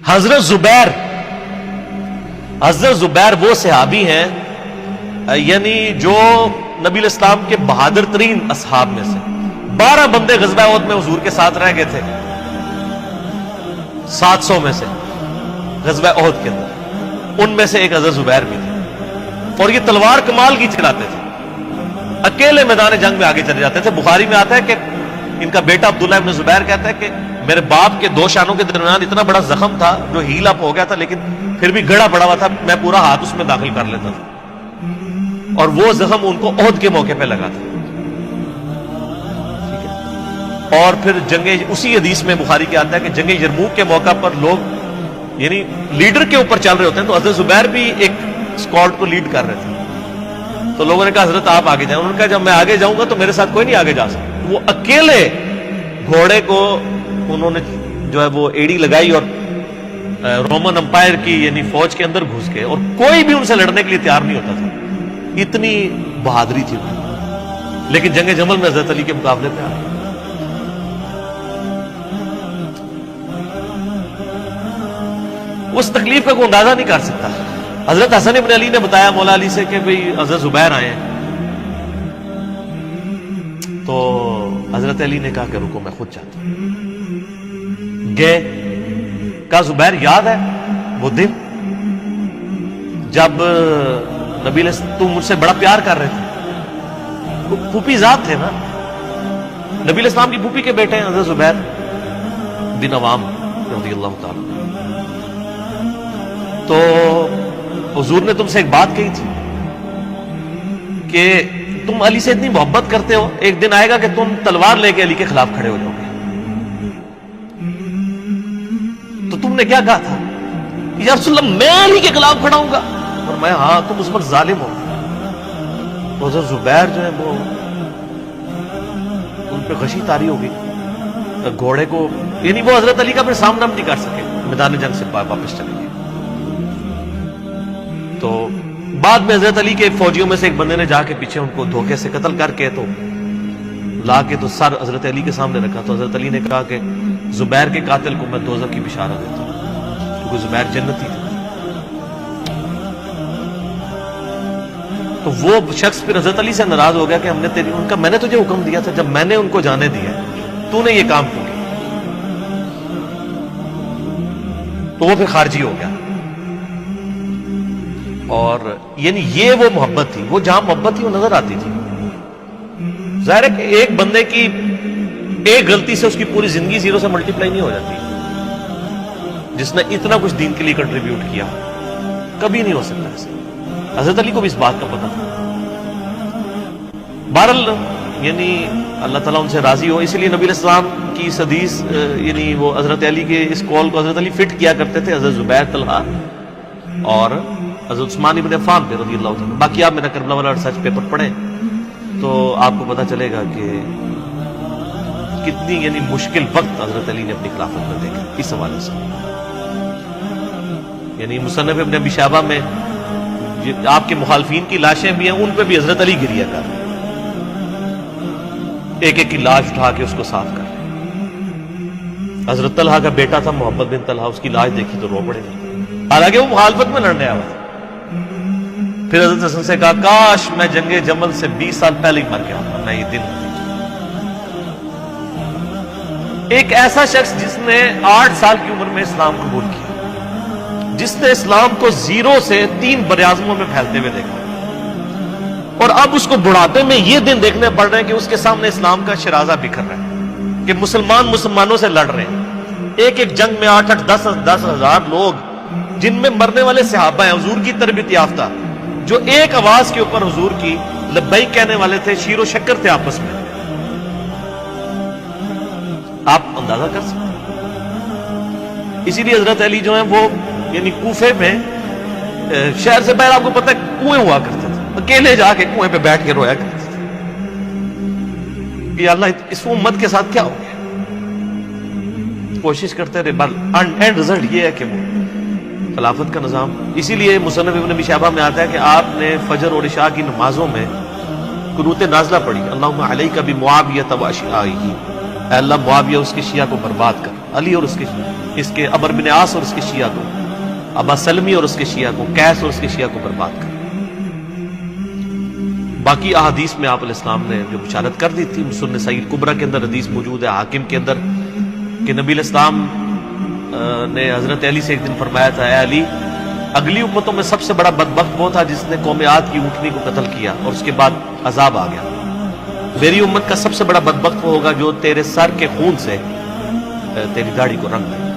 حضرت زبیر وہ صحابی ہیں یعنی جو نبی الاسلام کے بہادر ترین اصحاب میں سے 12 بندے غزوہ احد میں حضور کے ساتھ رہ گئے تھے 700 میں سے غزوہ احد کے اندر، ان میں سے ایک حضرت زبیر بھی تھے، اور یہ تلوار کمال کی چلاتے تھے، اکیلے میدان جنگ میں آگے چلے جاتے تھے۔ بخاری میں آتا ہے کہ ان کا بیٹا عبداللہ ابن زبیر کہتا ہے کہ میرے باپ کے 2 شانوں کے درمیان اتنا بڑا زخم تھا جو ہیل اپ ہو گیا تھا، لیکن پھر بھی گڑا پڑا ہوا تھا، میں پورا ہاتھ اس میں داخل کر لیتا تھا، اور وہ زخم ان کو احد کے موقع پہ لگا تھا۔ اور پھر اسی حدیث میں بخاری کے آتا ہے کہ جنگ یرموک کے موقع پر لوگ یعنی لیڈر کے اوپر چل رہے ہوتے ہیں، تو حضرت زبیر بھی ایک اسکواڈ کو لیڈ کر رہے تھے، تو لوگوں نے کہا حضرت آپ آگے جائیں، انہوں نے کہا جب میں آگے جاؤں گا تو میرے ساتھ کوئی نہیں آگے جا سکتا۔ وہ اکیلے گھوڑے کو انہوں نے جو ہے وہ ایڑی لگائی اور رومن امپائر کی یعنی فوج کے اندر گھس گئے، اور کوئی بھی ان سے لڑنے کے لیے تیار نہیں ہوتا تھا، اتنی بہادری تھی ان، لیکن جنگ جمل میں حضرت علی کے مقابلے پہ آ گئے۔ اس تکلیف کا کوئی اندازہ نہیں کر سکتا۔ حضرت حسن ابن علی نے بتایا مولا علی سے کہ بھئی حضرت زبیر آئے ہیں، تو حضرت علی نے کہا کہ رکو میں خود چاہتا ہوں۔ گئے، کہا زبیر یاد ہے وہ دن جب نبی تم مجھ سے بڑا پیار کر رہے تھے، پھوپھی ذات تھے نا، نبی الاسلام کی پھوپھی کے بیٹے ہیں حضرت زبیر بن عوام رضی اللہ تعالی۔ تو حضور نے تم سے ایک بات کہی تھی کہ تم علی سے اتنی محبت کرتے ہو، ایک دن آئے گا کہ تم تلوار لے کے علی کے خلاف کھڑے ہو جاؤ گے۔ تو تم نے کیا کہا تھا؟ یا رسول اللہ میں علی کے خلاف کھڑا ہوں گا؟ اور میں ہاں تم اس وقت ظالم ہو۔ تو حضرت زبیر جو ہے وہ ان پہ غشی طاری ہو گئی، گھوڑے کو یعنی وہ حضرت علی کا پھر سامنا نہیں کر سکے، میدان جنگ سے واپس چلے گئے۔ تو بعد میں حضرت علی کے فوجیوں میں سے ایک بندے نے جا کے پیچھے ان کو دھوکے سے قتل کر کے تو لا کے تو سر حضرت علی کے سامنے رکھا، تو حضرت علی نے کہا کہ زبیر کے قاتل کو میں دوزخ کی بشارت دیتا ہوں، کیونکہ زبیر جنتی تھا۔ تو وہ شخص پھر حضرت علی سے ناراض ہو گیا کہ میں نے تجھے حکم دیا تھا، جب میں نے ان کو جانے دیا تو نے یہ کام کیوں کیا؟ تو وہ پھر خارجی ہو گیا۔ اور یعنی یہ وہ محبت تھی، وہ جہاں محبت تھی وہ نظر آتی تھی۔ ظاہر ہے کہ ایک بندے کی ایک غلطی سے اس کی پوری زندگی 0 سے ملٹیپلائی نہیں ہو جاتی، جس نے اتنا کچھ دین کے لیے کنٹریبیوٹ کیا کبھی نہیں ہو سکتا ایسا۔ حضرت علی کو بھی اس بات کا پتہ تھا۔ بہرحال یعنی اللہ تعالیٰ ان سے راضی ہو، اسی لیے نبی علیہ السلام کی اس حدیث یعنی وہ حضرت علی کے اس قول کو حضرت علی فٹ کیا کرتے تھے، حضرت زبیر، طلحہ اور حضرت عثمان ابن عفان پہ رضی اللہ عنہ۔ باقی آپ میرا کربلا والا ریسرچ پیپر پڑھیں تو آپ کو پتہ چلے گا کہ کتنی یعنی مشکل وقت حضرت علی نے اپنی خلافت میں دیکھا اس حوالے سے۔ یعنی مصنف ابن ابی شیبہ میں آپ کے مخالفین کی لاشیں بھی ہیں، ان پہ بھی حضرت علی گریہ کر رہے، ایک ایک کی لاش اٹھا کے اس کو صاف کر رہے۔ حضرت طلحہ کا بیٹا تھا محمد بن طلحہ، اس کی لاش دیکھی تو رو پڑے، حالانکہ وہ مخالفت میں لڑنے آیا تھا۔ پھر حضرت حسن سے کہا کاش میں جنگ جمل سے 20 سال پہلے ہی مر گیا، میں یہ دن۔ ایک ایسا شخص جس نے 8 سال کی عمر میں اسلام قبول کیا، جس نے اسلام کو 0 سے 3 براعظموں میں پھیلتے ہوئے دیکھا، اور اب اس کو بڑھاپے میں یہ دن دیکھنے پڑ رہے ہیں کہ اس کے سامنے اسلام کا شرازہ بکھر رہا ہے، کہ مسلمانوں سے لڑ رہے ہیں۔ ایک ایک جنگ میں 8-8 10 ہزار لوگ، جن میں مرنے والے صحابہ ہیں حضور کی تربیت یافتہ، جو ایک آواز کے اوپر حضور کی لبیک کہنے والے تھے، شیر و شکر تھے آپس میں۔ آپ اندازہ کر سکتے ہیں۔ اسی لیے حضرت علی جو ہیں وہ یعنی کوفے میں شہر سے باہر آپ کو پتہ ہے کنویں ہوا کرتے تھے، اکیلے جا کے کنویں پہ بیٹھ کے رویا کرتے تھے کہ اللہ اس امت کے ساتھ کیا ہو گیا۔ کوشش کرتے رہے، اینڈ رزلٹ یہ ہے کہ وہ خلافت کا نظام۔ اسی لیے مصنف ابن ابی شیبہ میں آتا ہے کہ آپ نے فجر اور عشاء کی نمازوں میں قنوت نازلہ پڑھی، اللہم علیک بمعاویہ واشیعہ، اے اللہ معاویہ اس کے شیعہ کو برباد کر، علی اور اس کے شیعہ۔ اس کے عمر بن عاص اور اس کے شیعہ کو، ابا سلمی اور اس کے شیعہ کو، قیس اور اس کے شیعہ کو برباد کر۔ باقی احادیث میں آپ علیہ السلام نے جو بشارت کر دی تھی، سنن سعید کبریٰ کے اندر حدیث موجود ہے، حاکم کے اندر، کہ نبی علیہ السلام نے حضرت علی سے ایک دن فرمایا تھا، اے علی، اگلی امتوں میں سب سے بڑا بدبخت وہ تھا جس نے قوم عاد کی اونٹنی کو قتل کیا اور اس کے بعد عذاب آ گیا۔ میری امت کا سب سے بڑا بدبخت وہ ہوگا جو تیرے سر کے خون سے تیری داڑھی کو رنگ دے۔